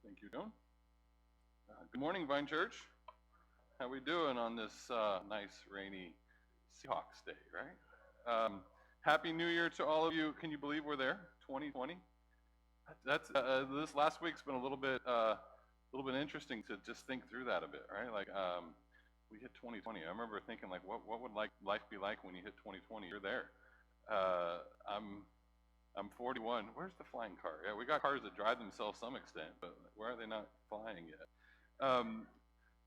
Thank you, Joan. Good morning, Vine Church. How we doing on this nice, rainy Seahawks day, right? Happy New Year to all of you. Can you believe we're there? 2020. That's this last week's been a little bit interesting to just think through that a bit, right? Like we hit 2020. I remember thinking like, what would life be like when you hit 2020? You're there. I'm 41. Where's the flying car? Yeah, we got cars that drive themselves some extent, but where are they not flying yet?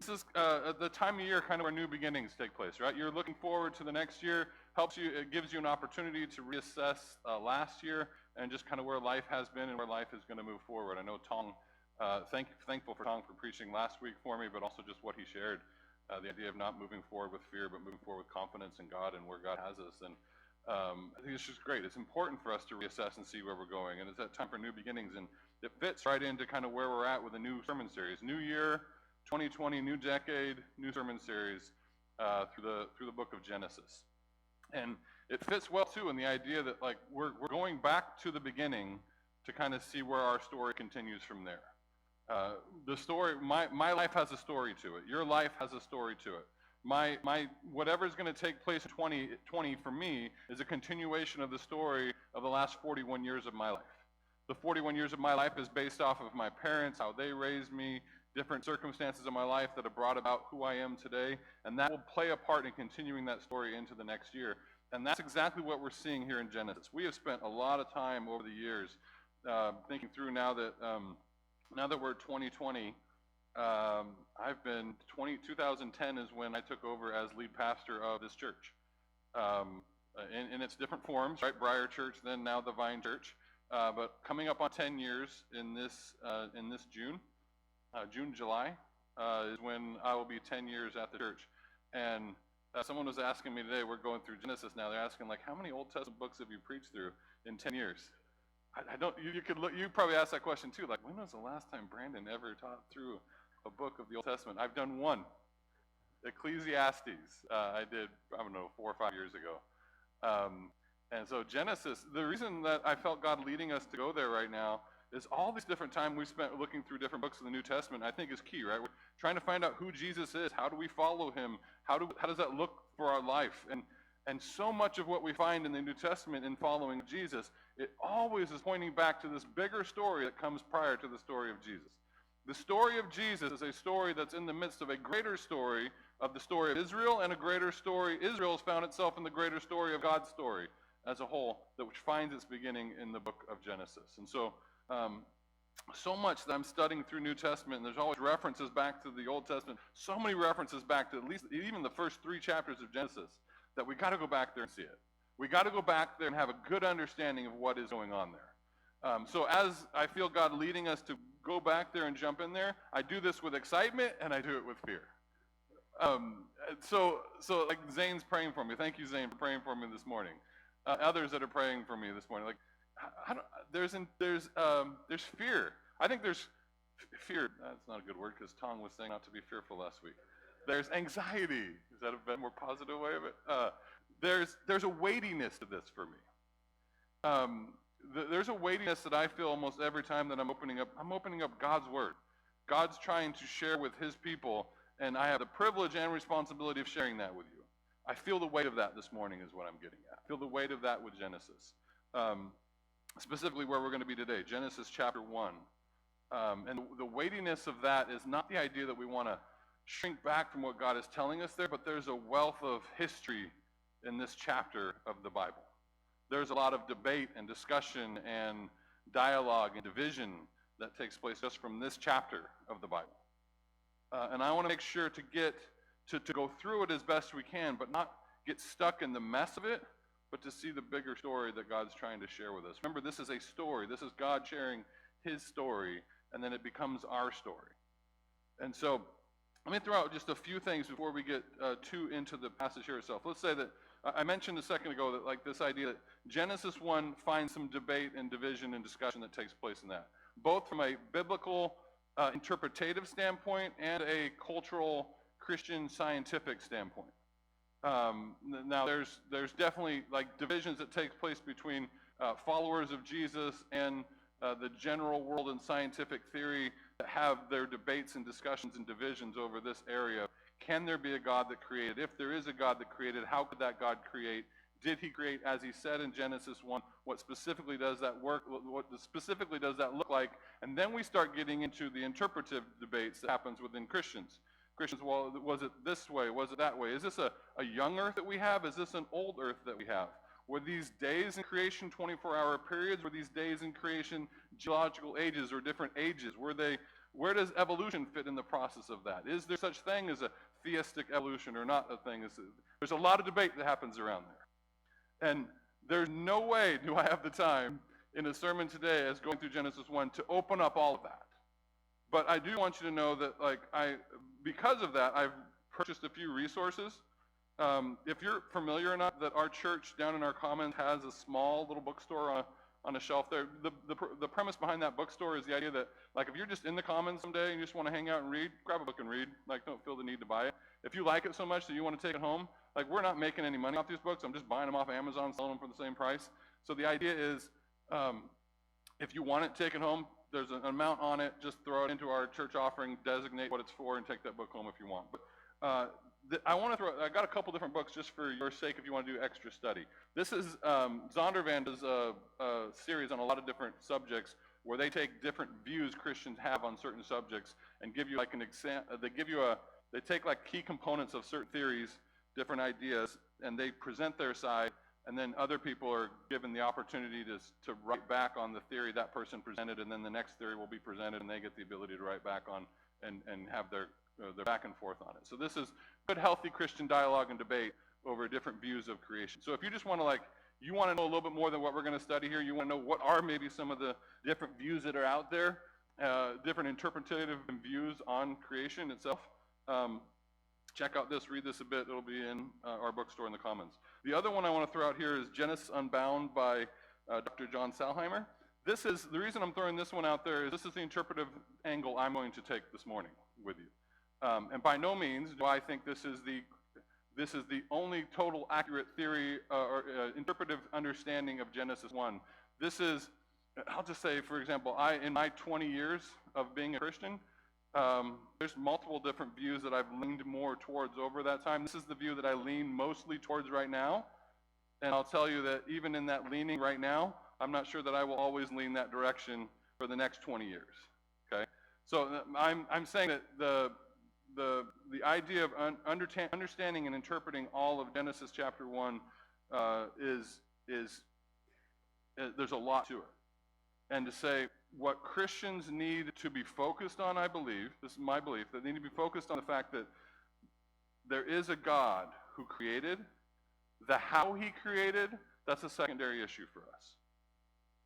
This is the time of year kind of where new beginnings take place, right? You're looking forward to the next year, it gives you an opportunity to reassess last year and just kind of where life has been and where life is going to move forward. I know Tong, thankful for Tong for preaching last week for me, but also just what he shared, the idea of not moving forward with fear, but moving forward with confidence in God and where God has us. And I think it's just great. It's important for us to reassess and see where we're going, and it's that time for new beginnings, and it fits right into kind of where we're at with a new sermon series. New year, 2020, new decade, new sermon series through the book of Genesis. And it fits well too in the idea that like we're going back to the beginning to kind of see where our story continues from there. The story, my life has a story to it. Your life has a story to it. My whatever's going to take place in 2020 for me is a continuation of the story of the last 41 years of my life. The 41 years of my life is based off of my parents, how they raised me, different circumstances in my life that have brought about who I am today, and that will play a part in continuing that story into the next year. And that's exactly what we're seeing here in Genesis. We have spent a lot of time over the years thinking through now that we're 2020. I've been 2010 is when I took over as lead pastor of this church, in its different forms, right? Briar Church, then now the Vine Church. But coming up on 10 years in this July, is when I will be 10 years at the church. And someone was asking me today, we're going through Genesis now, they're asking like, how many Old Testament books have you preached through in 10 years? I don't, you could look, you probably asked that question too, like when was the last time Brandon ever taught through a book of the Old Testament? I've done one, Ecclesiastes. I did, 4 or 5 years ago. And so Genesis, the reason that I felt God leading us to go there right now is all this different time we spent looking through different books of the New Testament, I think is key, right? We're trying to find out who Jesus is. How do we follow him? How does that look for our life? And so much of what we find in the New Testament in following Jesus, it always is pointing back to this bigger story that comes prior to the story of Jesus. The story of Jesus is a story that's in the midst of a greater story of the story of Israel, and a greater story. Israel has found itself in the greater story of God's story as a whole, which finds its beginning in the book of Genesis. And so, so much that I'm studying through New Testament, and there's always references back to the Old Testament, so many references back to at least even the first 3 chapters of Genesis, that we got to go back there and see it. We got to go back there and have a good understanding of what is going on there. So as I feel God leading us to go back there and jump in there, I do this with excitement and I do it with fear. So like Zane's praying for me. Thank you, Zane, for praying for me this morning. Others that are praying for me this morning, like there's fear. I think there's fear. That's not a good word because Tong was saying not to be fearful last week. There's anxiety. Is that a more positive way of it? There's a weightiness to this for me. There's a weightiness that I feel almost every time that I'm opening up God's word. God's trying to share with his people, and I have the privilege and responsibility of sharing that with you. I feel the weight of that this morning is what I'm getting at. I feel the weight of that with Genesis. Specifically where we're going to be today, Genesis chapter 1. And the weightiness of that is not the idea that we want to shrink back from what God is telling us there, but there's a wealth of history in this chapter of the Bible. There's a lot of debate and discussion and dialogue and division that takes place just from this chapter of the Bible. And I want to make sure to go through it as best we can, but not get stuck in the mess of it, but to see the bigger story that God's trying to share with us. Remember, this is a story. This is God sharing his story, and then it becomes our story. And so let me throw out just a few things before we get too into the passage here itself. Let's say that I mentioned a second ago that like this idea that Genesis 1 finds some debate and division and discussion that takes place in that, both from a biblical interpretative standpoint and a cultural Christian scientific standpoint. Now there's definitely like divisions that take place between followers of Jesus and the general world and scientific theory that have their debates and discussions and divisions over this area. Can there be a God that created? If there is a God that created, how could that God create? Did he create, as he said in Genesis 1, what specifically does that work, what specifically does that look like? And then we start getting into the interpretive debates that happens within Christians. Christians, well, was it this way? Was it that way? Is this a young earth that we have? Is this an old earth that we have? Were these days in creation 24-hour periods? Were these days in creation geological ages or different ages? Where does evolution fit in the process of that? Is there such thing as a theistic evolution or not a thing? There's a lot of debate that happens around there. And there's no way do I have the time in a sermon today as going through Genesis 1 to open up all of that. But I do want you to know that, because of that, I've purchased a few resources. If you're familiar or not, that our church down in our commons has a small little bookstore on a shelf there. The premise behind that bookstore is the idea that, if you're just in the commons someday and you just want to hang out and read, grab a book and read. Don't feel the need to buy it. If you like it so much that you want to take it home, we're not making any money off these books. I'm just buying them off Amazon, selling them for the same price. So the idea is, if you want it, take it home. There's an amount on it. Just throw it into our church offering, designate what it's for, and take that book home if you want. But I got a couple different books just for your sake if you want to do extra study. This is, Zondervan does a series on a lot of different subjects where they take different views Christians have on certain subjects and give you an example. They take key components of certain theories, different ideas, and they present their side, and then other people are given the opportunity to write back on the theory that person presented, and then the next theory will be presented, and they get the ability to write back on and have their back and forth on it. So this is good, healthy Christian dialogue and debate over different views of creation. So if you just want to you want to know a little bit more than what we're going to study here, you want to know what are maybe some of the different views that are out there, different interpretative views on creation itself, check out this, read this a bit. It'll be in our bookstore in the Commons. The other one I want to throw out here is Genesis Unbound by Dr. John Salheimer. The reason I'm throwing this one out there is this is the interpretive angle I'm going to take this morning with you. And by no means do I think this is the only total accurate theory or interpretive understanding of Genesis 1. I'll just say, for example, in my 20 years of being a Christian, there's multiple different views that I've leaned more towards over that time. This is the view that I lean mostly towards right now. And I'll tell you that even in that leaning right now, I'm not sure that I will always lean that direction for the next 20 years. Okay? So I'm saying that the idea of understanding and interpreting all of Genesis chapter 1 there's a lot to it. And to say what Christians need to be focused on, I believe, this is my belief, that they need to be focused on the fact that there is a God who created. The how he created, that's a secondary issue for us.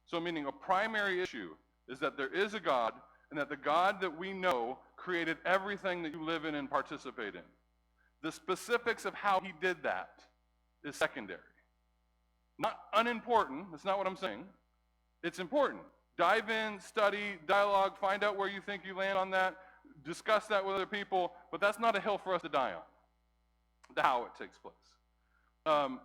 So meaning a primary issue is that there is a God, and that the God that we know created everything that you live in and participate in. The specifics of how he did that is secondary. Not unimportant, that's not what I'm saying. It's important. Dive in, study, dialogue, find out where you think you land on that, discuss that with other people, but that's not a hill for us to die on, the how it takes place.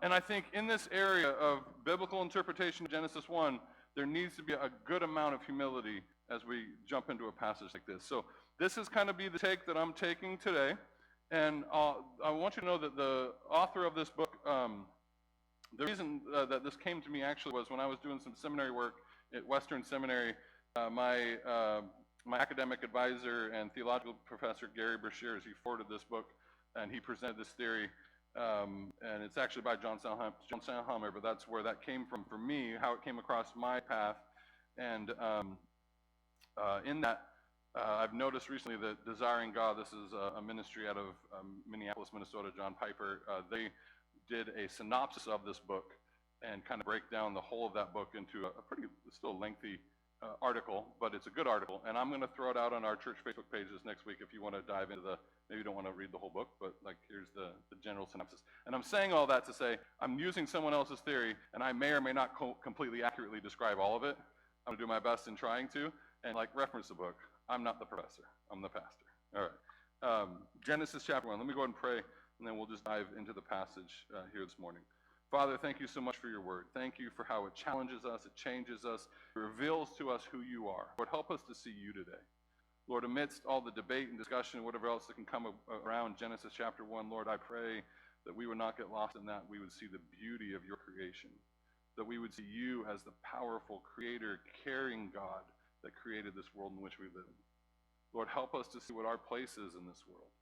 And I think in this area of biblical interpretation of Genesis 1, there needs to be a good amount of humility as we jump into a passage like this. So this is kind of be the take that I'm taking today. And I want you to know that the author of this book, the reason that this came to me actually was when I was doing some seminary work at Western Seminary. My academic advisor and theological professor, Gary Brashears, he forwarded this book, and he presented this theory. And it's actually by John Salheimer, but that's where that came from for me, how it came across my path. And in that, I've noticed recently that Desiring God, this is a ministry out of Minneapolis, Minnesota, John Piper, they did a synopsis of this book and kind of break down the whole of that book into a pretty, still lengthy article, but it's a good article. And I'm going to throw it out on our church Facebook pages next week if you want to dive into maybe you don't want to read the whole book, but here's the general synopsis. And I'm saying all that to say I'm using someone else's theory, and I may or may not completely accurately describe all of it. I'm going to do my best in trying to, and reference the book. I'm not the professor, I'm the pastor. All right. Genesis chapter 1. Let me go ahead and pray, and then we'll just dive into the passage here this morning. Father, thank you so much for your word. Thank you for how it challenges us, it changes us, it reveals to us who you are. Lord, help us to see you today. Lord, amidst all the debate and discussion, whatever else that can come around Genesis chapter 1, Lord, I pray that we would not get lost in that. We would see the beauty of your creation, that we would see you as the powerful creator, caring God that created this world in which we live. Lord, help us to see what our place is in this world,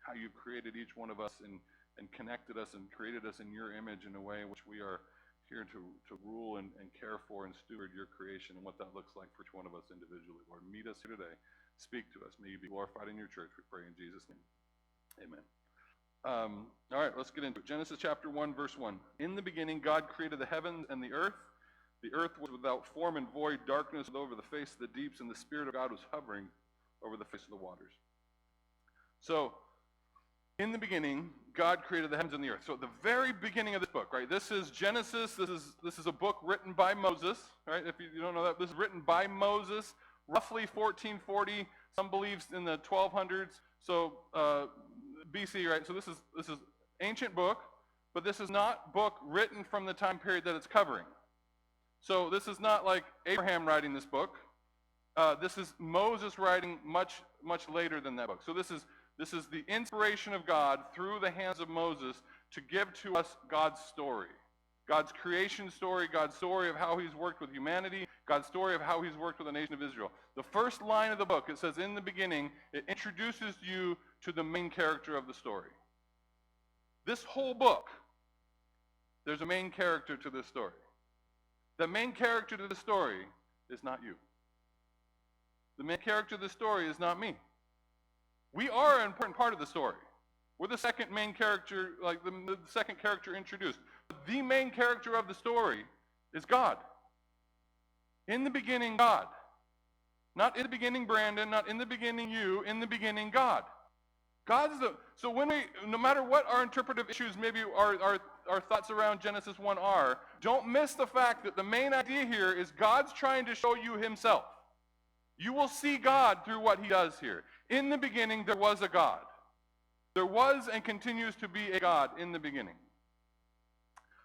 how you've created each one of us and connected us and created us in your image in a way in which we are here to rule and care for and steward your creation and what that looks like for each one of us individually. Lord, meet us here today. Speak to us. May you be glorified in your church, we pray in Jesus' name. Amen. All right, let's get into it. Genesis chapter 1, verse 1. In the beginning, God created the heavens and the earth. The earth was without form and void. Darkness was over the face of the deeps, and the Spirit of God was hovering over the face of the waters. So, in the beginning, God created the heavens and the earth. So at the very beginning of this book, right? This is Genesis. This is a book written by Moses, right? If you don't know that, this is written by Moses, roughly 1440. Some believes in the 1200s. So BC, right? So this is ancient book, but this is not book written from the time period that it's covering. So this is not like Abraham writing this book. This is Moses writing much later than that book. So this is the inspiration of God through the hands of Moses to give to us God's story. God's creation story, God's story of how he's worked with humanity, God's story of how he's worked with the nation of Israel. The first line of the book, it says, in the beginning, it introduces you to the main character of the story. This whole book, there's a main character to this story. The main character to the story is not you. The main character of the story is not me. We are an important part of the story. We're the second main character, like the second character introduced. But the main character of the story is God. In the beginning, God. Not in the beginning, Brandon. Not in the beginning, you. In the beginning, God. So when no matter what our interpretive issues, maybe our thoughts around Genesis 1 are, don't miss the fact that the main idea here is God's trying to show you himself. You will see God through what he does here. In the beginning, there was a God. There was and continues to be a God in the beginning.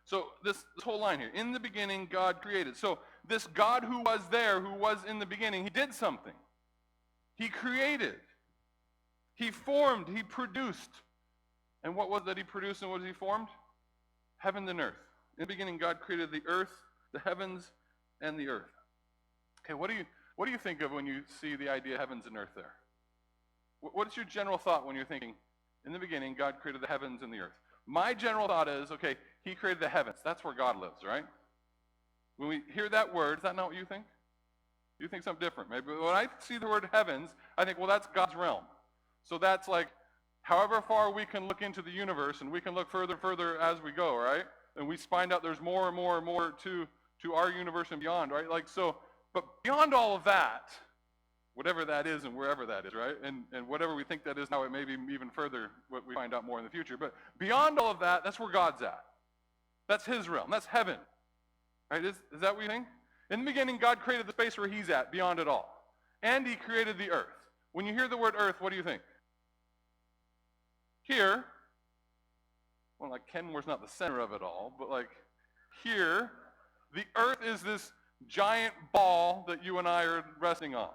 So this whole line here, in the beginning, God created. So this God who was there, who was in the beginning, he did something. He created. He formed. He produced. And what was that he produced and what was he formed? Heaven and earth. In the beginning, God created the earth, the heavens, and the earth. Okay, what do you think of when you see the idea of heavens and earth there? What's your general thought when you're thinking, in the beginning, God created the heavens and the earth? My general thought is, okay, he created the heavens. That's where God lives, right? When we hear that word, is that not what you think? You think something different. Maybe when I see the word heavens, I think, well, that's God's realm. So that's like, however far we can look into the universe, and we can look further and further as we go, right? And we find out there's more and more and more to our universe and beyond, right? Like so, but beyond all of that, whatever that is and wherever that is, right? And whatever we think that is now, it may be even further what we find out more in the future. But beyond all of that, that's where God's at. That's his realm. That's heaven. Right? Is that what you think? In the beginning, God created the space where he's at, beyond it all. And he created the earth. When you hear the word earth, what do you think? Here, well, like Kenmore's not the center of it all, but like here, the earth is this giant ball that you and I are resting on.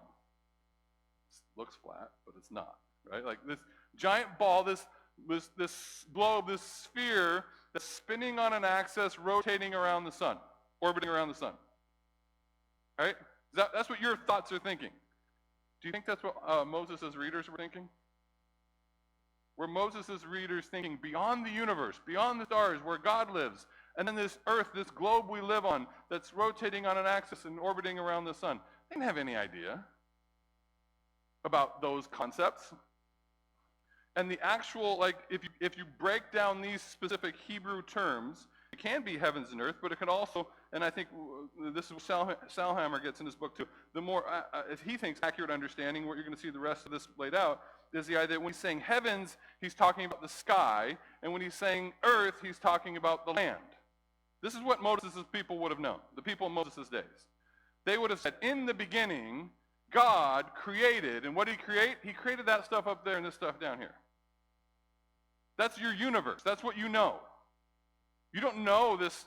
Looks flat, but it's not, right? Like this giant ball, this globe, this sphere that's spinning on an axis, rotating around the sun, orbiting around the sun. Right? That's what your thoughts are thinking. Do you think that's what Moses' readers were thinking? Were Moses' readers thinking beyond the universe, beyond the stars, where God lives, and then this earth, this globe we live on, that's rotating on an axis and orbiting around the sun? They didn't have any idea about those concepts. And the actual, like, if you break down these specific Hebrew terms, it can be heavens and earth, but it can also, and I think this is what Salhammer gets in his book too, the more, if he thinks accurate understanding, what you're going to see the rest of this laid out, is the idea that when he's saying heavens, he's talking about the sky, and when he's saying earth, he's talking about the land. This is what Moses' people would have known, the people in Moses' days. They would have said, in the beginning, God created, and what did he create? He created that stuff up there and this stuff down here. That's your universe. That's what you know. You don't know this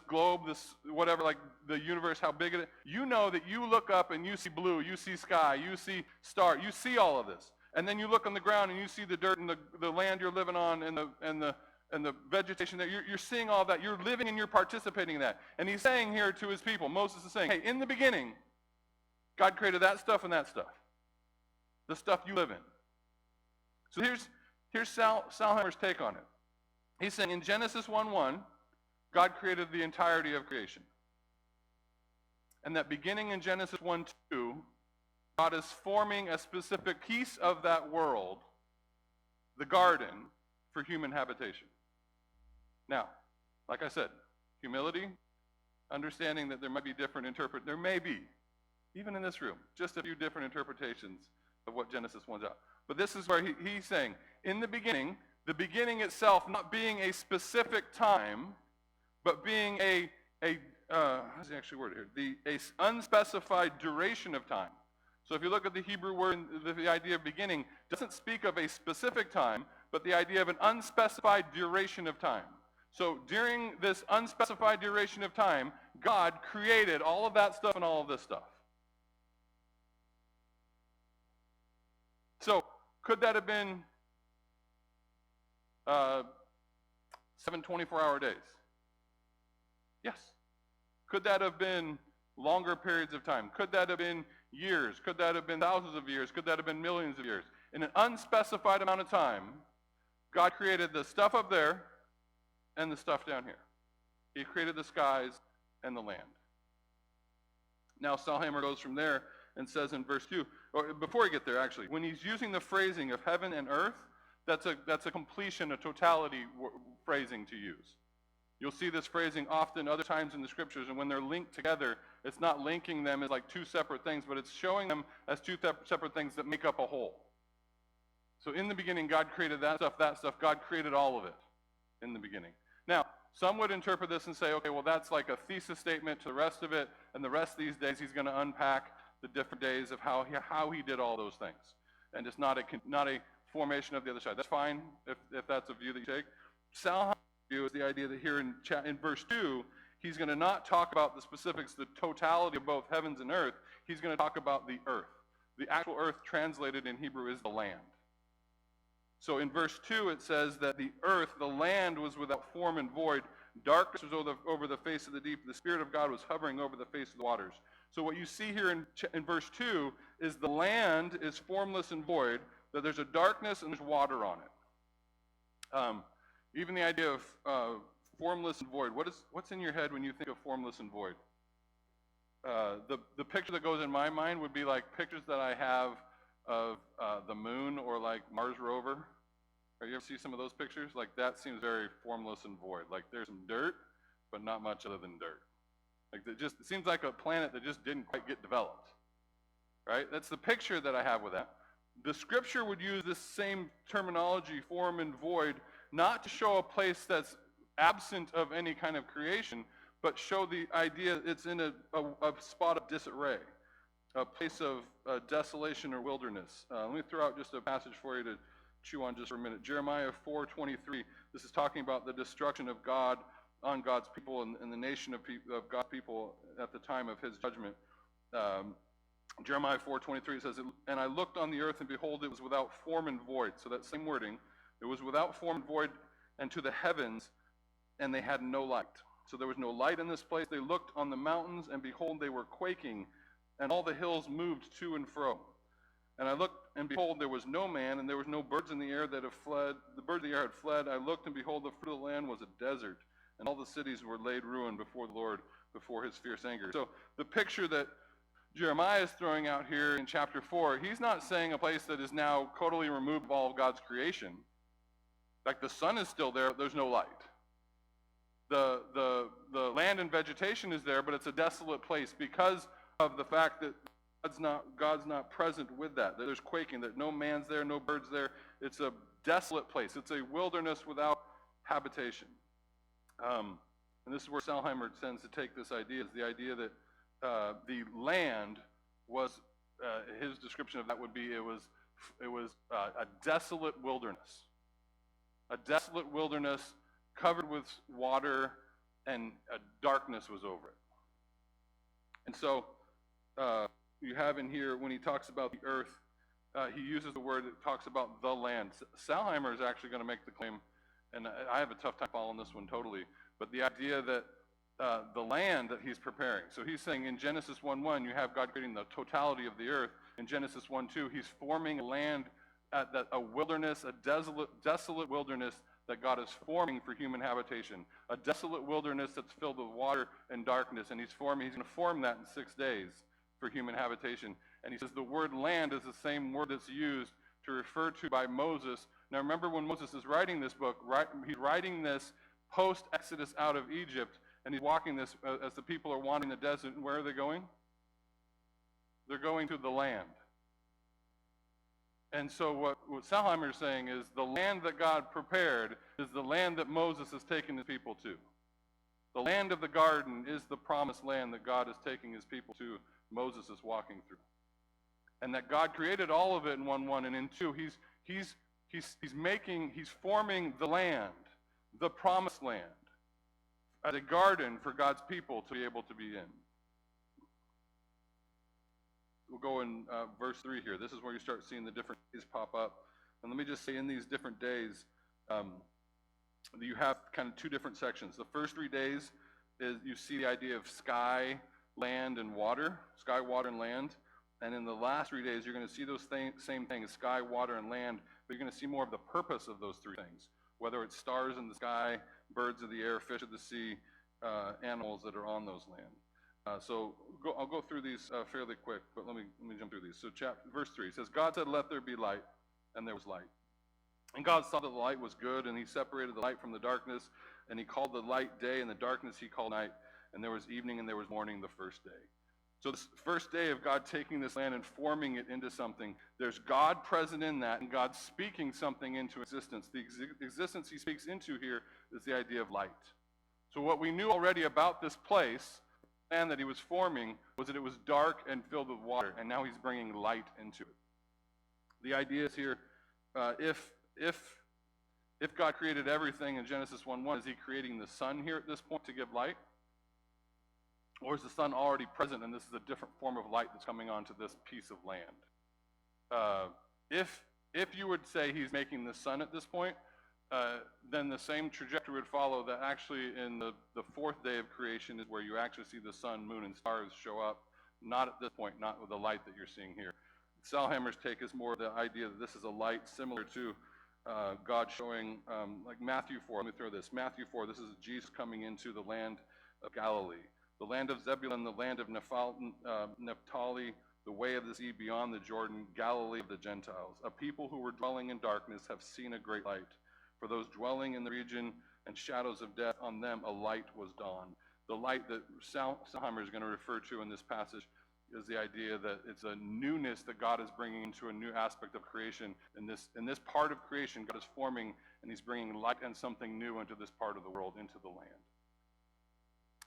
globe, this whatever, like the universe, how big it is. You know that you look up and you see blue, you see sky, you see star, you see all of this. And then you look on the ground and you see the dirt and the land you're living on and the vegetation that you're seeing all that. You're living and you're participating in that. And he's saying here to his people, Moses is saying, hey, in the beginning, God created that stuff and that stuff. The stuff you live in. So here's Salheimer's take on it. He's saying in Genesis 1:1, God created the entirety of creation. And that beginning in Genesis 1:2, God is forming a specific piece of that world, the garden, for human habitation. Now, like I said, humility, understanding that there might be different there may be, even in this room, just a few different interpretations of what Genesis 1's out. But this is where he's saying, in the beginning itself not being a specific time, but being how does he actually word it here? A unspecified duration of time. So if you look at the Hebrew word, the idea of beginning doesn't speak of a specific time, but the idea of an unspecified duration of time. So during this unspecified duration of time, God created all of that stuff and all of this stuff. So could that have been 7 24-hour days? Yes. Could that have been longer periods of time? Could that have been years? Could that have been thousands of years? Could that have been millions of years? In an unspecified amount of time, God created the stuff up there and the stuff down here. He created the skies and the land. Now Salheimer goes from there and says in verse 2, or before we get there actually, when he's using the phrasing of heaven and earth, that's a completion, a totality phrasing to use. You'll see this phrasing often other times in the scriptures, and when they're linked together, it's not linking them as like two separate things, but it's showing them as two separate things that make up a whole. So in the beginning, God created that stuff, God created all of it in the beginning. Now, some would interpret this and say, okay, well that's like a thesis statement to the rest of it, and the rest of these days he's going to unpack the different days of how he did all those things. And it's not a formation of the other side. That's fine if that's a view that you take. Salheim's view is the idea that here in verse 2, he's going to not talk about the specifics, the totality of both heavens and earth. He's going to talk about the earth. The actual earth translated in Hebrew is the land. So in verse 2 it says that the earth, the land, was without form and void. Darkness was over the face of the deep. The Spirit of God was hovering over the face of the waters. So what you see here in verse 2 is the land is formless and void, that there's a darkness and there's water on it. Even the idea of formless and void, what's in your head when you think of formless and void? The picture that goes in my mind would be like pictures that I have of the moon or like Mars rover. You ever see some of those pictures? Like that seems very formless and void. Like there's some dirt, but not much other than dirt. Like it seems like a planet that just didn't quite get developed. Right? That's the picture that I have with that. The scripture would use this same terminology, form and void, not to show a place that's absent of any kind of creation, but show the idea it's in a spot of disarray, a place of desolation or wilderness. Let me throw out just a passage for you to chew on just for a minute. Jeremiah 4:23. This is talking about the destruction of God on God's people and the nation of God's people at the time of his judgment. Jeremiah 4:23 says, "And I looked on the earth, and behold, it was without form and void." So that same wording. It was without form and void, and to the heavens, and they had no light. So there was no light in this place. They looked on the mountains, and behold, they were quaking, and all the hills moved to and fro. And I looked, and behold, there was no man, and there was no birds in the air that have fled. The birds of the air had fled. I looked, and behold, the fruit of the land was a desert, and all the cities were laid ruin before the Lord, before his fierce anger. So the picture that Jeremiah is throwing out here in chapter 4, he's not saying a place that is now totally removed of all of God's creation. Like the sun is still there, but there's no light. The land and vegetation is there, but it's a desolate place because of the fact that God's not present with that. There's quaking, that no man's there, no birds there. It's a desolate place. It's a wilderness without habitation. And this is where Salheimer tends to take this idea, is the idea that the land was, his description of that would be, it was a desolate wilderness. A desolate wilderness covered with water, and darkness was over it. And so you have in here, when he talks about the earth, he uses the word that talks about the land. Salheimer is actually going to make the claim, and I have a tough time following this one totally, but the idea that the land that he's preparing. So he's saying in Genesis 1:1, you have God creating the totality of the earth. In Genesis 1:2, he's forming a land, a wilderness, a desolate wilderness that God is forming for human habitation. A desolate wilderness that's filled with water and darkness, and he's going to form that in 6 days for human habitation. And he says the word land is the same word that's used to refer to by Moses. Now remember, when Moses is writing this book, he's writing this post-Exodus out of Egypt, and he's walking this as the people are wandering the desert. And where are they going? They're going to the land. And so what Salheimer is saying is the land that God prepared is the land that Moses is taking his people to. The land of the garden is the promised land that God is taking his people to. Moses is walking through. And that God created all of it in 1:1, and in 2, he's forming the land, the promised land, as a garden for God's people to be able to be in. We'll go in verse 3 here. This is where you start seeing the different days pop up. And let me just say, in these different days, you have kind of two different sections. The first 3 days is you see the idea of sky, land, and water. Sky, water, and land. And in the last 3 days, you're going to see those same things, sky, water, and land, but you're going to see more of the purpose of those three things, whether it's stars in the sky, birds of the air, fish of the sea, animals that are on those land. I'll go through these fairly quick, but let me jump through these. So verse 3 says, God said, let there be light, and there was light. And God saw that the light was good, and he separated the light from the darkness, and he called the light day, and the darkness he called night. And there was evening, and there was morning the first day. So this first day of God taking this land and forming it into something, there's God present in that, and God speaking something into existence. The existence he speaks into here is the idea of light. So what we knew already about this place, land that he was forming, was that it was dark and filled with water, and now he's bringing light into it. The idea is here, if God created everything in Genesis 1:1, is he creating the sun here at this point to give light? Or is the sun already present, and this is a different form of light that's coming onto this piece of land? If you would say he's making the sun at this point, then the same trajectory would follow, that actually in the fourth day of creation is where you actually see the sun, moon, and stars show up. Not at this point, not with the light that you're seeing here. Salheimer's take is more the idea that this is a light similar to God showing, like Matthew 4. Let me throw this. Matthew 4, this is Jesus coming into the land of Galilee. The land of Zebulun, the land of Naphtali, the way of the sea beyond the Jordan, Galilee of the Gentiles. A people who were dwelling in darkness have seen a great light. For those dwelling in the region and shadows of death, on them a light was dawned. The light that Salheimer is going to refer to in this passage is the idea that it's a newness that God is bringing into a new aspect of creation. In this part of creation, God is forming, and he's bringing light and something new into this part of the world, into the land.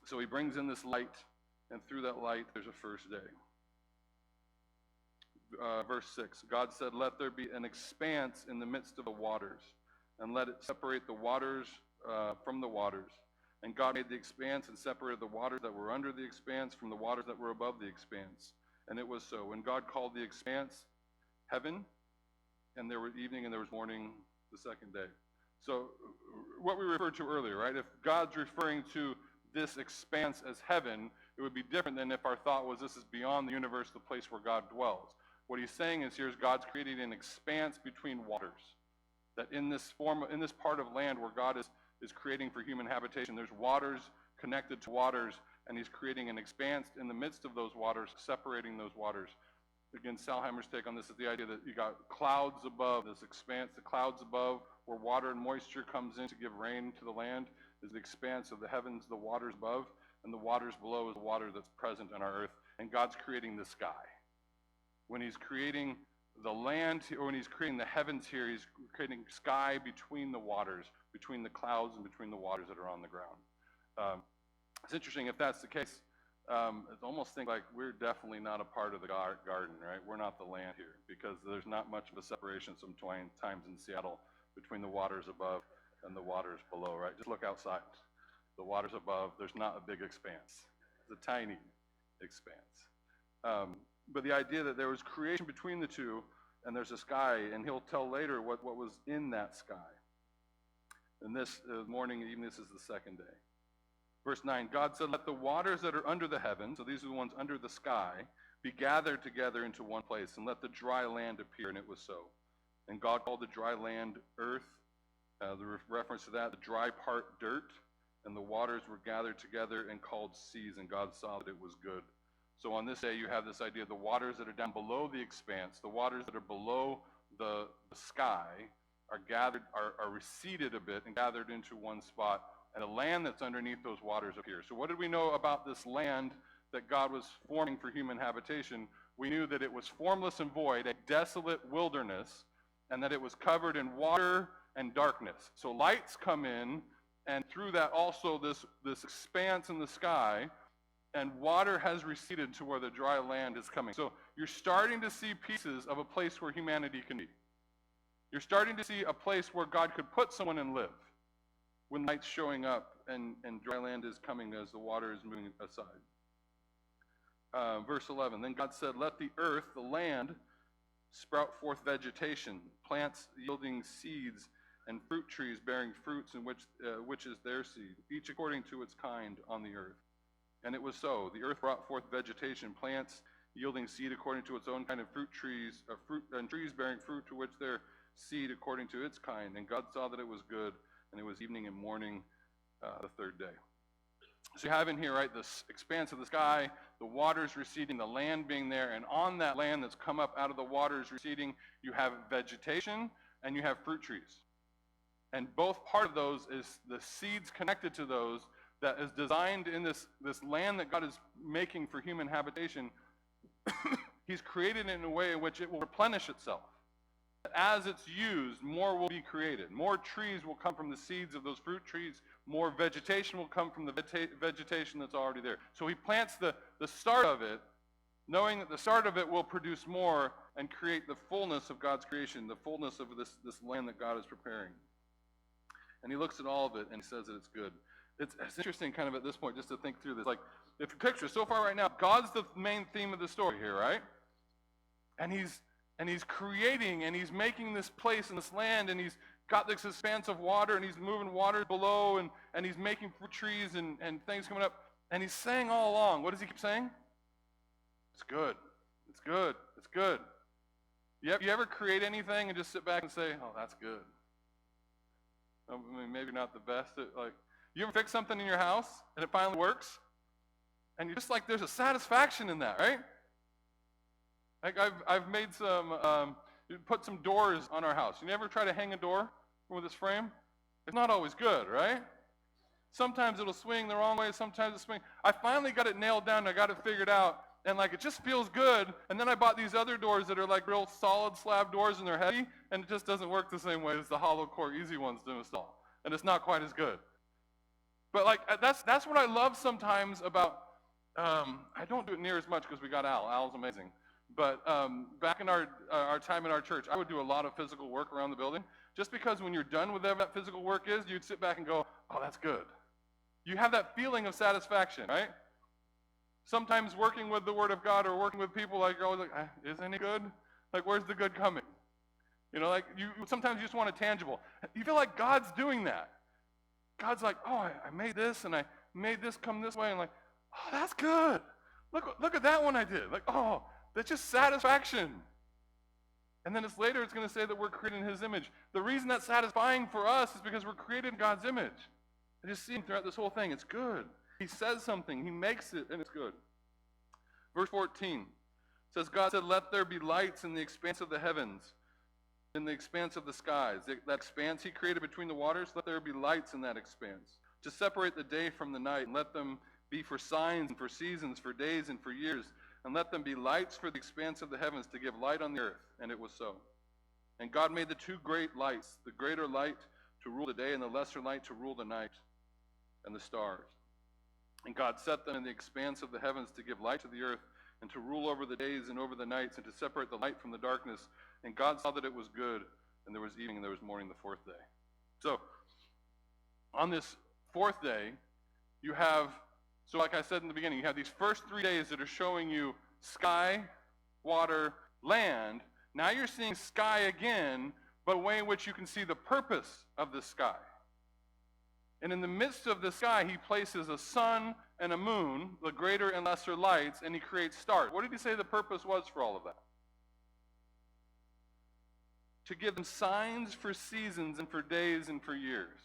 So he brings in this light, and through that light, there's a first day. Verse 6, God said, let there be an expanse in the midst of the waters, and let it separate the waters from the waters. And God made the expanse and separated the waters that were under the expanse from the waters that were above the expanse. And it was so. And God called the expanse heaven, and there was evening and there was morning the second day. So what we referred to earlier, right? If God's referring to this expanse as heaven, it would be different than if our thought was this is beyond the universe, the place where God dwells. What he's saying is here's God's creating an expanse between waters. That in this part of land where God is creating for human habitation, there's waters connected to waters, and he's creating an expanse in the midst of those waters, separating those waters. Again, Salheimer's take on this is the idea that you got clouds above this expanse. The clouds above, where water and moisture comes in to give rain to the land, is the expanse of the heavens, the waters above, and the waters below is the water that's present on our earth. And God's creating the sky. When he's creating the land, or when he's creating the heavens here, he's creating sky between the waters, between the clouds and between the waters that are on the ground. It's interesting if that's the case. It's almost think like we're definitely not a part of the garden, right? We're not the land here, because there's not much of a separation sometimes in Seattle between the waters above and the waters below, right? Just look outside. The waters above, there's not a big expanse. It's a tiny expanse. But the idea that there was creation between the two, and there's a sky, and he'll tell later what was in that sky. And this morning and evening, this is the second day. Verse 9, God said, let the waters that are under the heavens, so these are the ones under the sky, be gathered together into one place, and let the dry land appear, and it was so. And God called the dry land earth, the reference to that, the dry part dirt, and the waters were gathered together and called seas, and God saw that it was good. So on this day, you have this idea of the waters that are down below the expanse, the waters that are below the sky are gathered, are receded a bit and gathered into one spot, and a land that's underneath those waters appears. So what did we know about this land that God was forming for human habitation? We knew that it was formless and void, a desolate wilderness, and that it was covered in water and darkness. So lights come in, and through that also this expanse in the sky, and water has receded to where the dry land is coming. So you're starting to see pieces of a place where humanity can be. You're starting to see a place where God could put someone and live when light's showing up and dry land is coming as the water is moving aside. Verse 11, then God said, let the earth, the land, sprout forth vegetation, plants yielding seeds, and fruit trees bearing fruits in which is their seed, each according to its kind on the earth. And it was so. The earth brought forth vegetation, plants yielding seed according to its own kind, of trees bearing fruit to which their seed according to its kind. And God saw that it was good, and it was evening and morning, the third day. So you have in here, right, this expanse of the sky, the waters receding, the land being there, and on that land that's come up out of the waters receding, you have vegetation and you have fruit trees. And both part of those is the seeds connected to those that is designed in this land that God is making for human habitation. He's created it in a way in which it will replenish itself. As it's used, more will be created. More trees will come from the seeds of those fruit trees. More vegetation will come from the vegetation that's already there. So he plants the start of it, knowing that the start of it will produce more and create the fullness of God's creation, the fullness of this land that God is preparing. And he looks at all of it and he says that it's good. It's interesting kind of at this point just to think through this. Like, if you picture so far right now, God's the main theme of the story here, right? And he's creating and he's making this place and this land, and he's got this expanse of water, and he's moving water below, and he's making fruit trees and things coming up. And he's saying all along, what does he keep saying? It's good. It's good. It's good. You ever create anything and just sit back and say, oh, that's good? I mean, maybe not the best. You ever fix something in your house and it finally works? And you're just like, there's a satisfaction in that, right? Like I've made put some doors on our house. You never try to hang a door with this frame? It's not always good, right? Sometimes it'll swing the wrong way, sometimes it'll swing. I finally got it nailed down, I got it figured out, and it just feels good. And then I bought these other doors that are like real solid slab doors, and they're heavy, and it just doesn't work the same way as the hollow core easy ones to install. And it's not quite as good. But that's what I love sometimes about, I don't do it near as much because we got Al. Al's amazing. But back in our time in our church, I would do a lot of physical work around the building, just because when you're done with whatever that physical work is, you'd sit back and go, oh, that's good. You have that feeling of satisfaction, right? Sometimes working with the Word of God or working with people, you're always like, is any good? Where's the good coming? Sometimes you just want a tangible. You feel like God's doing that. God's like, oh, I made this, and I made this come this way, and oh, that's good. Look at that one I did. Oh, that's just satisfaction. And then later it's going to say that we're created in his image. The reason that's satisfying for us is because we're created in God's image. I just see him throughout this whole thing. It's good. He says something. He makes it, and it's good. Verse 14 says, God said, let there be lights in the expanse of the heavens, in the expanse of the skies. That expanse he created between the waters, let there be lights in that expanse, to separate the day from the night, and let them be for signs and for seasons, for days and for years, and let them be lights for the expanse of the heavens, to give light on the earth. And it was so. And God made the two great lights, the greater light to rule the day, and the lesser light to rule the night, and the stars. And God set them in the expanse of the heavens to give light to the earth, and to rule over the days and over the nights, and to separate the light from the darkness. And God saw that it was good, and there was evening and there was morning the fourth day. So On this fourth day, you have, so like I said in the beginning, you have these first 3 days that are showing you sky, water, land. Now you're seeing sky again, but a way in which you can see the purpose of the sky. And in the midst of the sky, he places a sun and a moon, the greater and lesser lights, and he creates stars. What did he say the purpose was for all of that? To give them signs for seasons and for days and for years.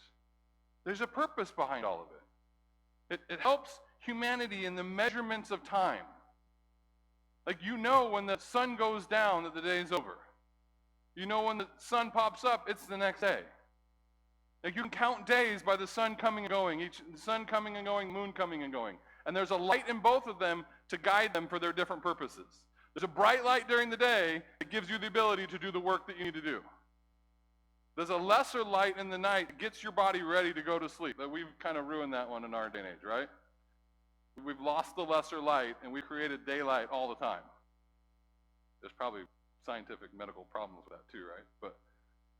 There's a purpose behind all of it. It helps humanity in the measurements of time. Like, you know when the sun goes down that the day's over. You know when the sun pops up, it's the next day. Like, you can count days by the sun coming and going, the sun coming and going, moon coming and going. And there's a light in both of them to guide them for their different purposes. There's a bright light during the day that gives you the ability to do the work that you need to do. There's a lesser light in the night that gets your body ready to go to sleep. But we've kind of ruined that one in our day and age, right? We've lost the lesser light, and we created daylight all the time. There's probably scientific, medical problems with that too, right? But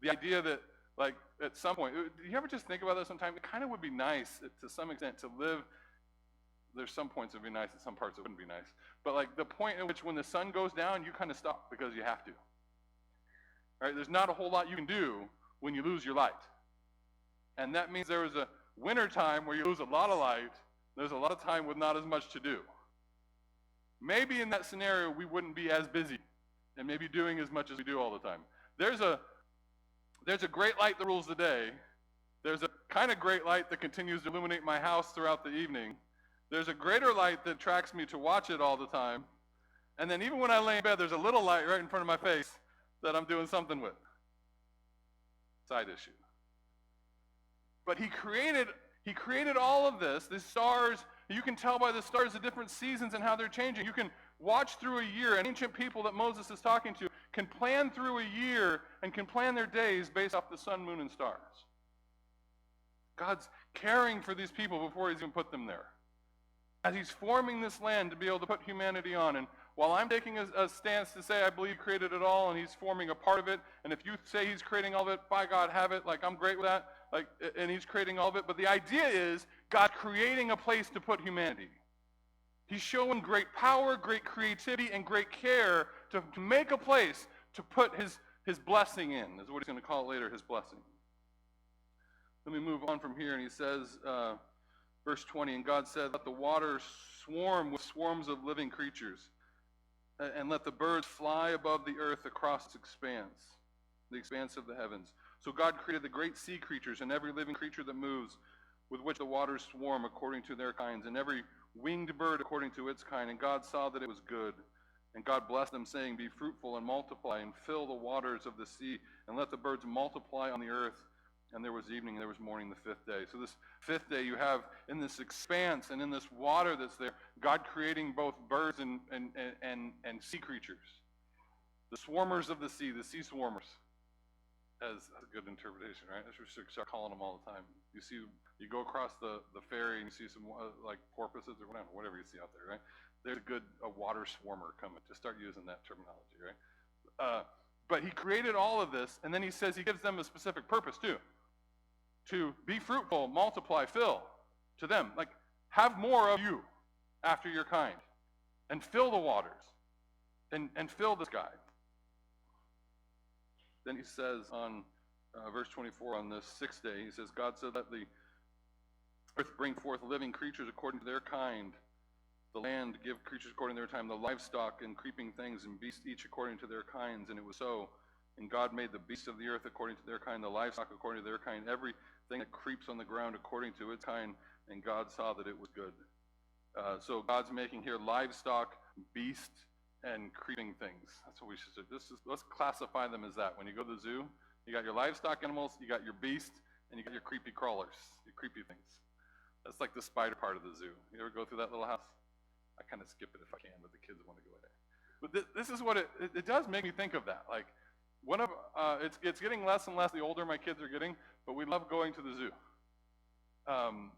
the idea that, like, at some point, do you ever just think about that sometimes? It kind of would be nice, to some extent, to live. There's some points it would be nice, and some parts it wouldn't be nice. But, like, the point in which when the sun goes down, you kind of stop because you have to. Right? There's not a whole lot you can do when you lose your light. And that means there was a winter time where you lose a lot of light. There's a lot of time with not as much to do. Maybe in that scenario, we wouldn't be as busy and maybe doing as much as we do all the time. There's a great light that rules the day. There's a kind of great light that continues to illuminate my house throughout the evening. There's a greater light that attracts me to watch it all the time. And then even when I lay in bed, there's a little light right in front of my face that I'm doing something with. Side issue. But he created all of this, the stars. You can tell by the stars the different seasons and how they're changing. You can watch through a year. An ancient people that Moses is talking to can plan through a year and can plan their days based off the sun, moon, and stars. God's caring for these people before he's even put them there. As he's forming this land to be able to put humanity on. And while I'm taking a stance to say I believe he created it all and he's forming a part of it, and if you say he's creating all of it, by God, have it. Like, I'm great with that. Like, and he's creating all of it. But the idea is God creating a place to put humanity. He's showing great power, great creativity, and great care to make a place to put his blessing in. Is what he's going to call it later, his blessing. Let me move on from here. And he says, verse 20, and God said, let the waters swarm with swarms of living creatures, and let the birds fly above the earth across its expanse, the expanse of the heavens. So God created the great sea creatures and every living creature that moves, with which the waters swarm according to their kinds, and every winged bird according to its kind. And God saw that it was good. And God blessed them, saying, be fruitful and multiply, and fill the waters of the sea, and let the birds multiply on the earth. And there was evening, and there was morning the fifth day. So this fifth day you have in this expanse and in this water that's there, God creating both birds and sea creatures. The swarmers of the sea swarmers. As a good interpretation, right? I should start calling them all the time. You go across the ferry and you see some like porpoises or whatever you see out there, right? There's a water swarmer coming. Just start using that terminology, right? But he created all of this, and then he says he gives them a specific purpose too. To be fruitful, multiply, fill to them. Like, have more of you after your kind. And fill the waters. And fill the sky. Then he says on verse 24, on the sixth day, he says, God said, let the earth bring forth living creatures according to their kind. The land give creatures according to their time. The livestock and creeping things and beasts each according to their kinds. And it was so. And God made the beasts of the earth according to their kind, the livestock according to their kind, everything that creeps on the ground according to its kind. And God saw that it was good. So God's making here livestock, beasts, and creeping things. That's what we should do. Let's classify them as that. When you go to the zoo, you got your livestock animals, you got your beast, and you got your creepy crawlers, your creepy things. That's like the spider part of the zoo. You ever go through that little house? I kind of skip it if I can, but the kids want to go there. But this is what it does make me think of that. Like, it's getting less and less the older my kids are getting, but we love going to the zoo.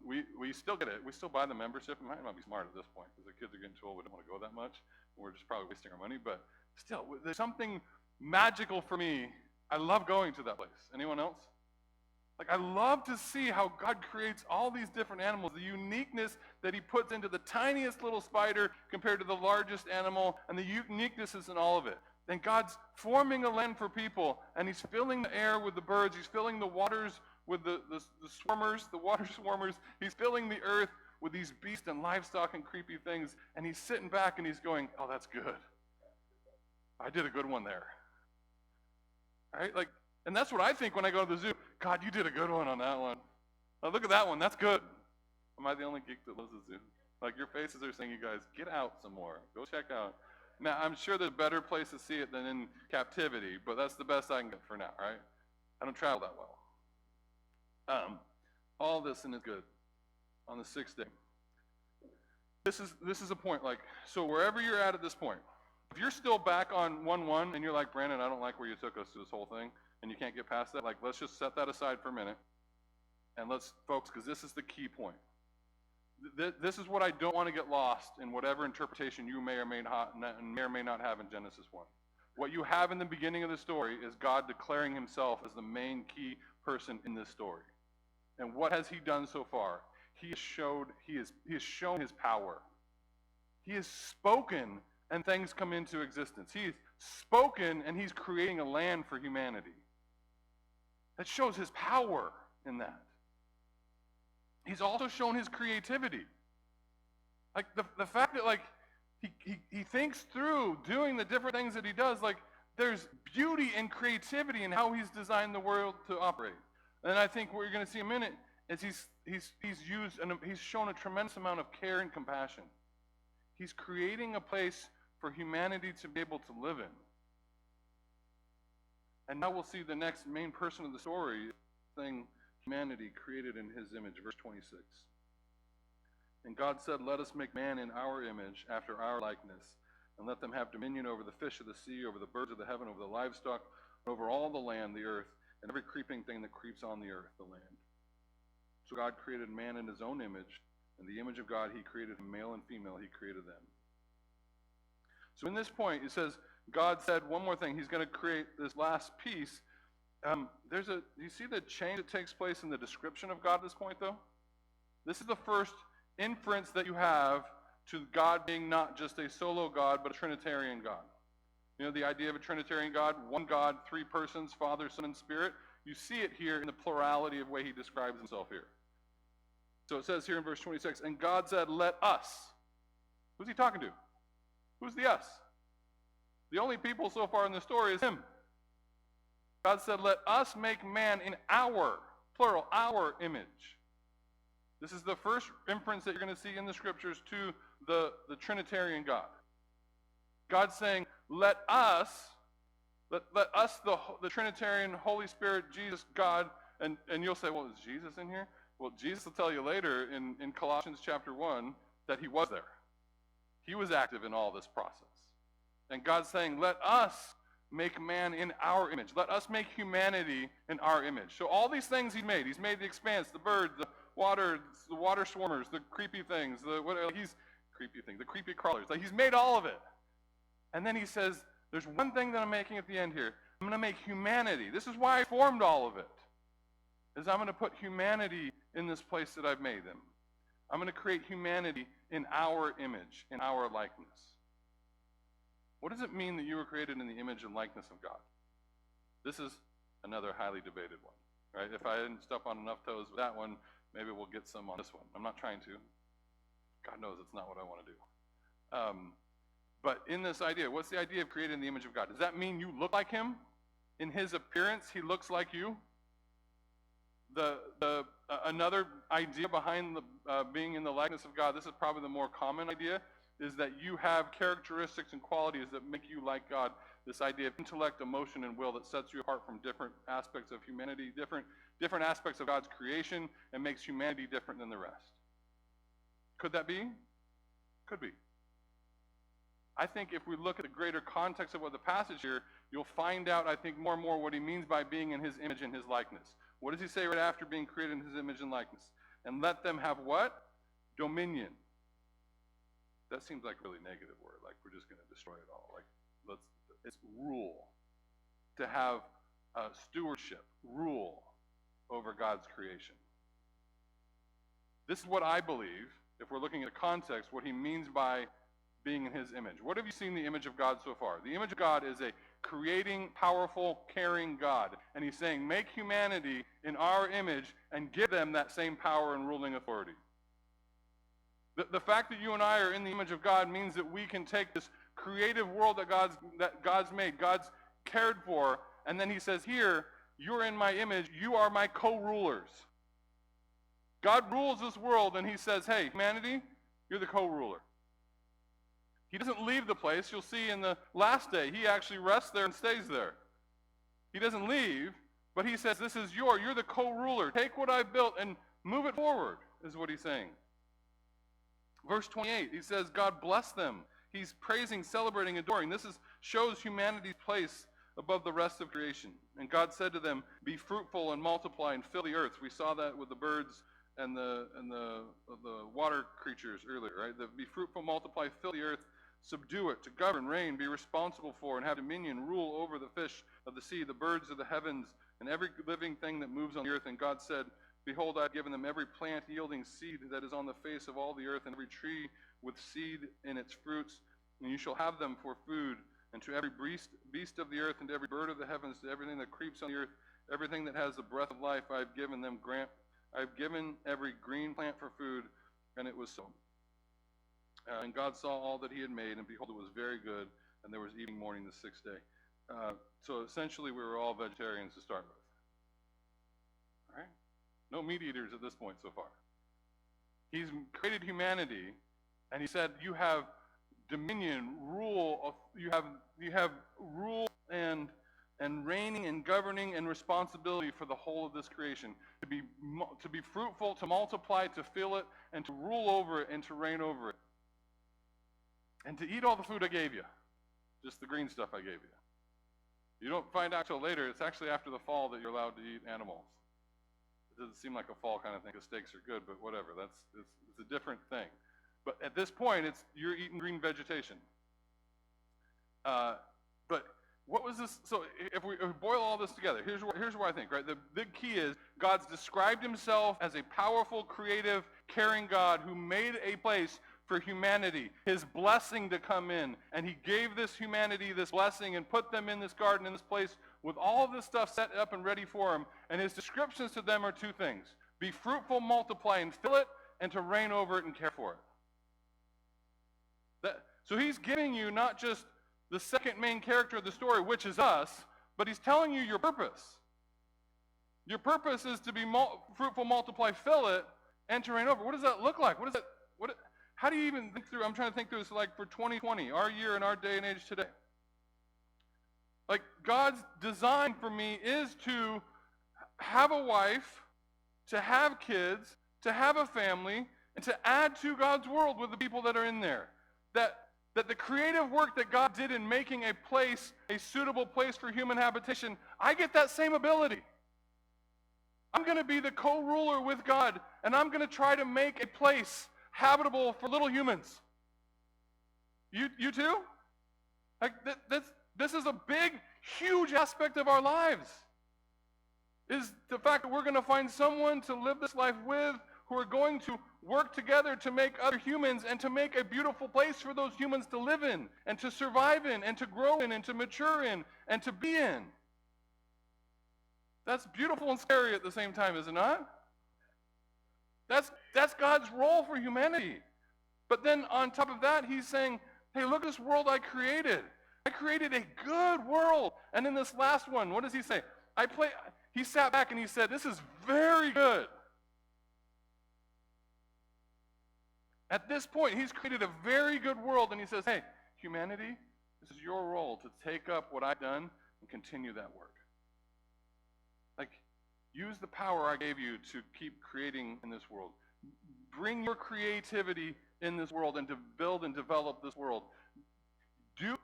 We still get it. We still buy the membership. It might not be smart at this point because the kids are getting too old. We don't want to go that much. We're just probably wasting our money. But still, there's something magical for me. I love going to that place. Anyone else? Like, I love to see how God creates all these different animals, the uniqueness that he puts into the tiniest little spider compared to the largest animal, and the uniqueness is in all of it. And God's forming a land for people, and he's filling the air with the birds. He's filling the waters with the swarmers, the water swarmers. He's filling the earth with these beasts and livestock and creepy things. And he's sitting back and he's going, oh, that's good. I did a good one there. Right? Like, and that's what I think when I go to the zoo. God, you did a good one on that one. Oh, look at that one. That's good. Am I the only geek that loves the zoo? Like, your faces are saying, you guys, get out some more. Go check out. Now, I'm sure there's a better place to see it than in captivity, but that's the best I can get for now, right? I don't travel that well. All this and is good on the sixth day. This is a point, like, so wherever you're at this point, if you're still back on 1:1 and you're like, Brandon, I don't like where you took us to this whole thing, and you can't get past that, like, let's just set that aside for a minute, and let's focus, because this is the key point. This is what I don't want to get lost in whatever interpretation you may or may not have in Genesis 1. What you have in the beginning of the story is God declaring himself as the main key person in this story. And what has he done so far? He has shown his power. He has spoken and things come into existence. He's spoken and he's creating a land for humanity. That shows his power in that. He's also shown his creativity. Like the fact that like he thinks through doing the different things that he does, like there's beauty and creativity in how he's designed the world to operate. And I think what you're going to see in a minute is he's shown a tremendous amount of care and compassion. He's creating a place for humanity to be able to live in. And now we'll see the next main person of the story thing. Humanity created in his image, verse 26. And God said, let us make man in our image, after our likeness, and let them have dominion over the fish of the sea, over the birds of the heaven, over the livestock, over all the land, the earth, and every creeping thing that creeps on the earth, the land. So God created man in his own image. In the image of God, he created him, male and female, he created them. So in this point, it says, God said one more thing. He's going to create this last piece. Do you see the change that takes place in the description of God at this point, though? This is the first inference that you have to God being not just a solo God, but a Trinitarian God. You know, the idea of a Trinitarian God, one God, three persons, Father, Son, and Spirit. You see it here in the plurality of the way he describes himself here. So it says here in verse 26, and God said, let us. Who's he talking to? Who's the us? The only people so far in the story is him. God said, let us make man in our, plural, our image. This is the first inference that you're going to see in the scriptures to the Trinitarian God. God's saying, let us, the Trinitarian, Holy Spirit, Jesus, God, and you'll say, well, is Jesus in here? Well, Jesus will tell you later in Colossians chapter 1 that he was there. He was active in all this process. And God's saying, let us make man in our image. Let us make humanity in our image. So all these things he made. He's made the expanse, the bird, the water swarmers, the creepy things, the creepy crawlers. Like he's made all of it. And then he says, there's one thing that I'm making at the end here. I'm going to make humanity. This is why I formed all of it. Is I'm going to put humanity in this place that I've made them. I'm going to create humanity in our image, in our likeness. What does it mean that you were created in the image and likeness of God? This is another highly debated one, right? If I didn't step on enough toes with that one, maybe we'll get some on this one. I'm not trying to. God knows it's not what I want to do. But in this idea, what's the idea of created in the image of God? Does that mean you look like him? In his appearance, he looks like you? Another idea behind being in the likeness of God, this is probably the more common idea, is that you have characteristics and qualities that make you like God. This idea of intellect, emotion, and will that sets you apart from different aspects of humanity, different aspects of God's creation, and makes humanity different than the rest. Could that be? Could be. I think if we look at the greater context of what the passage here, you'll find out, I think, more and more what he means by being in his image and his likeness. What does he say right after being created in his image and likeness? And let them have what? Dominion. That seems like a really negative word, like we're just going to destroy it all. Like, it's rule. To have stewardship, rule. over God's creation. This is what I believe, if we're looking at context, what he means by being in his image. What have you seen the image of God so far? The image of God is a creating, powerful, caring God. And he's saying, make humanity in our image and give them that same power and ruling authority. The fact that you and I are in the image of God means that we can take this creative world that God's made, God's cared for, and then he says, here, you're in my image, you are my co-rulers. God rules this world, and he says, hey, humanity, you're the co-ruler. He doesn't leave the place. You'll see in the last day, he actually rests there and stays there. He doesn't leave, but he says, this is you're the co-ruler. Take what I've built and move it forward, is what he's saying. Verse 28, he says, God bless them. He's praising, celebrating, adoring. This shows humanity's place above the rest of creation. And God said to them, be fruitful and multiply and fill the earth. We saw that with the birds and the water creatures earlier, right? Be fruitful, multiply, fill the earth, subdue it, to govern, reign, be responsible for, and have dominion, rule over the fish of the sea, the birds of the heavens, and every living thing that moves on the earth. And God said, behold, I have given them every plant yielding seed that is on the face of all the earth, and every tree with seed in its fruits, and you shall have them for food. And to every beast of the earth, and to every bird of the heavens, to everything that creeps on the earth, everything that has the breath of life, I have given every green plant for food, and it was so. And God saw all that he had made, and behold, it was very good, and there was evening, morning, the sixth day. So essentially, we were all vegetarians to start with. All right? No meat eaters at this point so far. He's created humanity, and he said, you have dominion, rule, you have rule and reigning and governing and responsibility for the whole of this creation. To be fruitful, to multiply, to fill it, and to rule over it, and to reign over it. And to eat all the food I gave you. Just the green stuff I gave you. You don't find out till later, it's actually after the fall that you're allowed to eat animals. It doesn't seem like a fall kind of thing, because steaks are good, but whatever. It's a different thing. But at this point, you're eating green vegetation. But what was this? So if we boil all this together, here's where I think, right? The big key is God's described himself as a powerful, creative, caring God who made a place for humanity, his blessing to come in. And he gave this humanity this blessing and put them in this garden, in this place, with all of this stuff set up and ready for him. And his descriptions to them are two things. Be fruitful, multiply, and fill it, and to reign over it and care for it. So he's giving you not just the second main character of the story, which is us, but he's telling you your purpose. Your purpose is to be fruitful, multiply, fill it, and to reign over. What does that look like? How do you even think through? I'm trying to think through this like for 2020, our year and our day and age today. Like God's design for me is to have a wife, to have kids, to have a family, and to add to God's world with the people that are in there. That the creative work that God did in making a place, a suitable place for human habitation, I get that same ability. I'm going to be the co-ruler with God, and I'm going to try to make a place habitable for little humans. You too? Like this is a big, huge aspect of our lives. Is the fact that we're going to find someone to live this life with, who are going to work together to make other humans and to make a beautiful place for those humans to live in and to survive in and to grow in and to mature in and to be in. That's beautiful and scary at the same time, is it not? That's God's role for humanity. But then on top of that, he's saying, hey, look at this world I created. I created a good world. And in this last one, what does he say? He sat back and he said, this is very good. At this point, he's created a very good world, and he says, hey, humanity, this is your role to take up what I've done and continue that work. Like, use the power I gave you to keep creating in this world. Bring your creativity in this world and to build and develop this world.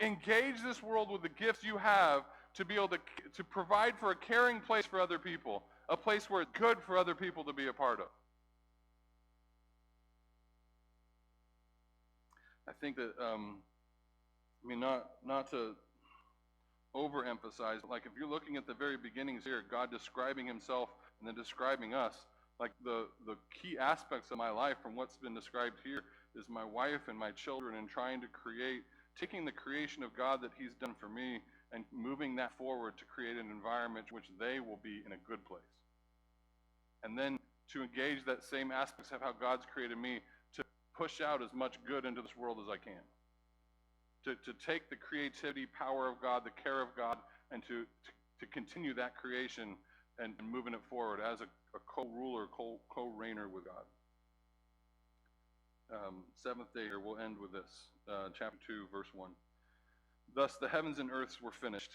Engage this world with the gifts you have to be able to provide for a caring place for other people, a place where it's good for other people to be a part of. I think that, not to overemphasize, like if you're looking at the very beginnings here, God describing himself and then describing us. Like the key aspects of my life from what's been described here is my wife and my children, and trying to taking the creation of God that he's done for me and moving that forward to create an environment in which they will be in a good place. And then to engage that same aspects of how God's created me to push out as much good into this world as I can. To take the creativity, power of God, the care of God, and to continue that creation and moving it forward as a co-ruler, co-reigner with God. Seventh day here, we'll end with this. Chapter 2, verse 1. Thus the heavens and earths were finished.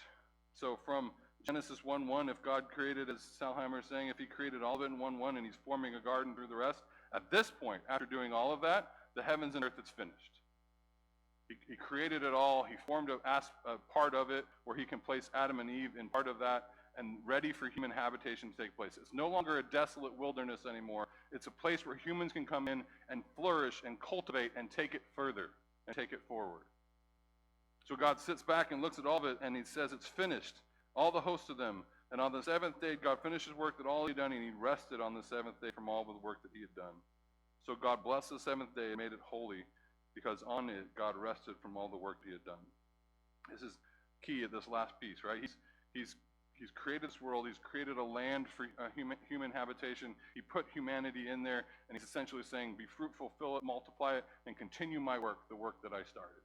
So from Genesis 1:1, if God created, as Salheimer is saying, if he created all of it in 1:1 and he's forming a garden through the rest, at this point, after doing all of that, the heavens and earth is finished. He created it all. He formed a part of it where he can place Adam and Eve in part of that and ready for human habitation to take place. It's no longer a desolate wilderness anymore. It's a place where humans can come in and flourish and cultivate and take it further and take it forward. So God sits back and looks at all of it, and he says it's finished, all the host of them. And on the seventh day, God finished his work that all he had done, and he rested on the seventh day from all the work that he had done. So God blessed the seventh day and made it holy, because on it God rested from all the work he had done. This is key at this last piece, right? He's created this world. He's created a land for human habitation. He put humanity in there, and he's essentially saying, be fruitful, fill it, multiply it, and continue my work, the work that I started.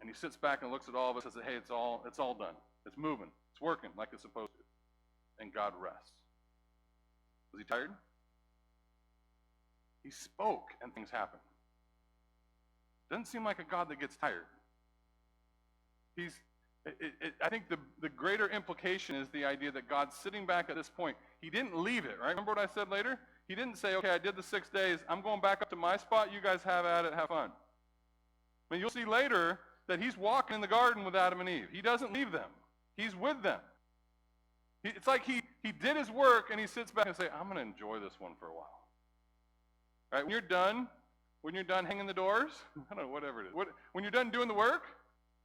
And he sits back and looks at all of us and says, hey, it's all done. It's moving. It's working like it's supposed to. And God rests. Was he tired? He spoke, and things happened. Doesn't seem like a God that gets tired. I think the greater implication is the idea that God's sitting back at this point. He didn't leave it, right? Remember what I said later? He didn't say, okay, I did the 6 days. I'm going back up to my spot. You guys have at it. Have fun. But you'll see later that he's walking in the garden with Adam and Eve. He doesn't leave them. He's with them. It's like he did his work, and he sits back and says, I'm going to enjoy this one for a while. Right? When you're done hanging the doors, I don't know, whatever it is. When you're done doing the work,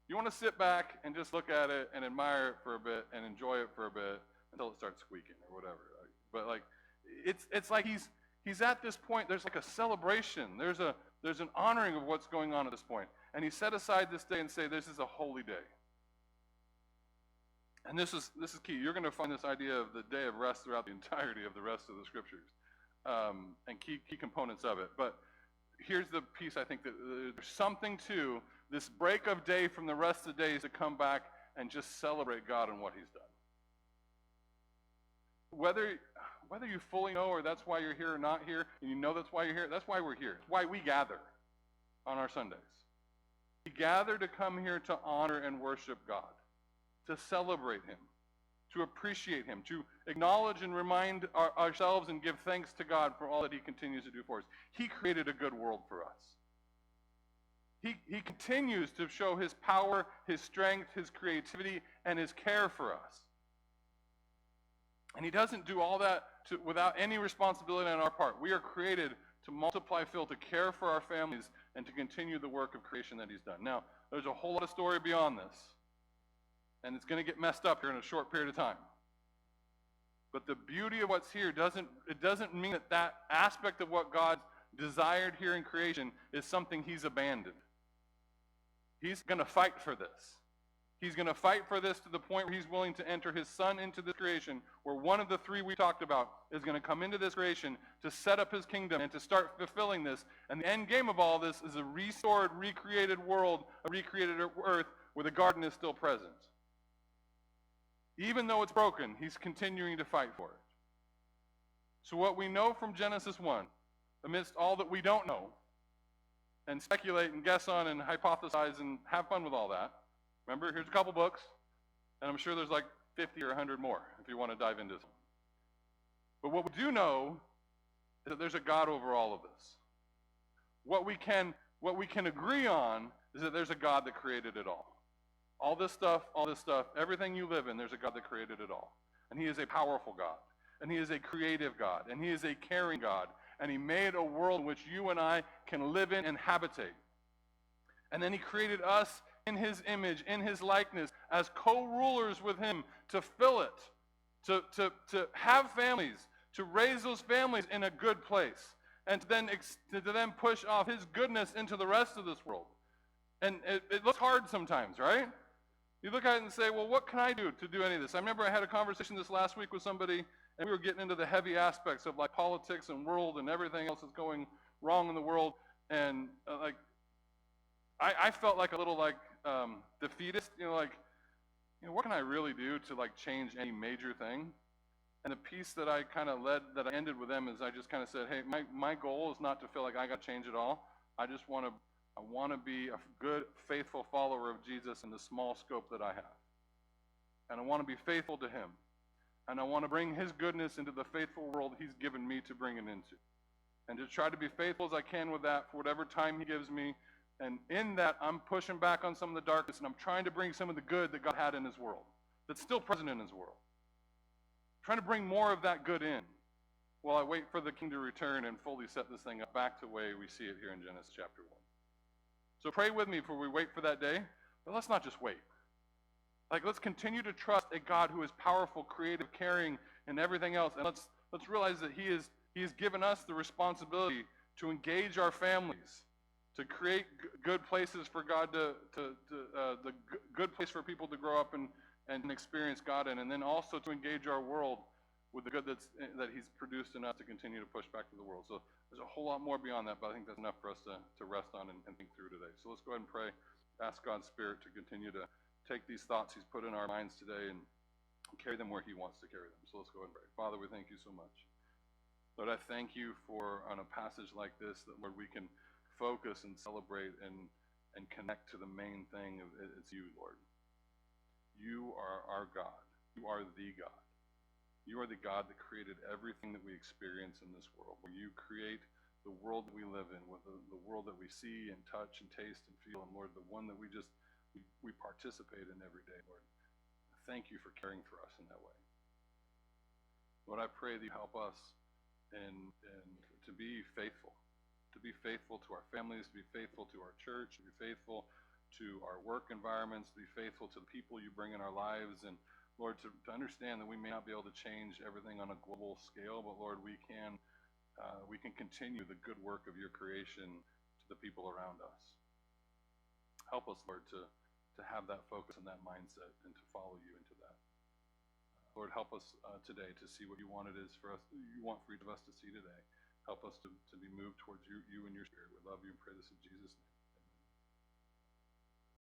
you want to sit back and just look at it and admire it for a bit and enjoy it for a bit until it starts squeaking or whatever. But like, it's like he's at this point. There's like a celebration. There's an honoring of what's going on at this point. And he set aside this day and say, this is a holy day. And this is key. You're going to find this idea of the day of rest throughout the entirety of the rest of the scriptures, and key components of it. But here's the piece I think that there's something to this break of day from the rest of the days to come back and just celebrate God and what he's done. Whether you fully know or that's why you're here or not here, and you know that's why you're here, that's why we're here. It's why we gather on our Sundays. We gather to come here to honor and worship God, to celebrate him, to appreciate him, to acknowledge and remind ourselves and give thanks to God for all that he continues to do for us. He created a good world for us. He continues to show his power, his strength, his creativity, and his care for us. And he doesn't do all that without any responsibility on our part. We are created to multiply, fill, to care for our families, and to continue the work of creation that he's done. Now, there's a whole lot of story beyond this. And it's going to get messed up here in a short period of time. But the beauty of what's here doesn't mean that aspect of what God desired here in creation is something he's abandoned. He's going to fight for this. He's going to fight for this to the point where he's willing to enter his son into this creation, where one of the three we talked about is going to come into this creation to set up his kingdom and to start fulfilling this. And the end game of all this is a restored, recreated world, a recreated earth where the garden is still present. Even though it's broken, he's continuing to fight for it. So what we know from Genesis 1, amidst all that we don't know, and speculate and guess on and hypothesize and have fun with all that, remember, here's a couple books, and I'm sure there's like 50 or 100 more if you want to dive into this. But what we do know is that there's a God over all of this. What we can agree on is that there's a God that created it all. All this stuff, everything you live in, there's a God that created it all. And he is a powerful God. And he is a creative God. And he is a caring God. And he made a world in which you and I can live in and habitate. And then he created us in his image, in his likeness, as co-rulers with him to fill it, to have families, to raise those families in a good place, and to then push off his goodness into the rest of this world. And it looks hard sometimes, right? You look at it and say, well, what can I do to do any of this? I remember I had a conversation this last week with somebody, and we were getting into the heavy aspects of like politics and world and everything else that's going wrong in the world. And I felt like a little defeatist, what can I really do to like change any major thing? And the piece that I kind of that I ended with them is I just kind of said, hey, my goal is not to feel like I got to change it all. I want to be a good, faithful follower of Jesus in the small scope that I have. And I want to be faithful to him. And I want to bring his goodness into the faithful world he's given me to bring it into. And to try to be faithful as I can with that for whatever time he gives me. And in that, I'm pushing back on some of the darkness, and I'm trying to bring some of the good that God had in his world, that's still present in his world. I'm trying to bring more of that good in while I wait for the king to return and fully set this thing up back to the way we see it here in Genesis chapter 1. So pray with me before we wait for that day, but let's not just wait. Let's continue to trust a God who is powerful, creative, caring, and everything else, and let's realize that he has given us the responsibility to engage our families, to create good places for God the good place for people to grow up and experience God in, and then also to engage our world with the good that he's produced in us to continue to push back to the world. So there's a whole lot more beyond that, but I think that's enough for us to rest on and think through today. So let's go ahead and pray, ask God's Spirit to continue to take these thoughts he's put in our minds today and carry them where he wants to carry them. So let's go ahead and pray. Father, we thank you so much. Lord, I thank you for, on a passage like this, that, Lord, we can focus and celebrate and connect to the main thing. It's you, Lord. You are our God. You are the God. You are the God that created everything that we experience in this world. Where you create the world that we live in, with the world that we see and touch and taste and feel, and Lord, the one that we participate in every day, Lord. Thank you for caring for us in that way. Lord, I pray that you help us and to be faithful to our families, to be faithful to our church, to be faithful to our work environments, to be faithful to the people you bring in our lives, and Lord, to understand that we may not be able to change everything on a global scale, but Lord, we can continue the good work of your creation to the people around us. Help us, Lord, to have that focus and that mindset and to follow you into that. Lord, help us today to see what you want for each of us to see today. Help us to be moved towards you and your Spirit. We love you and pray this in Jesus' name.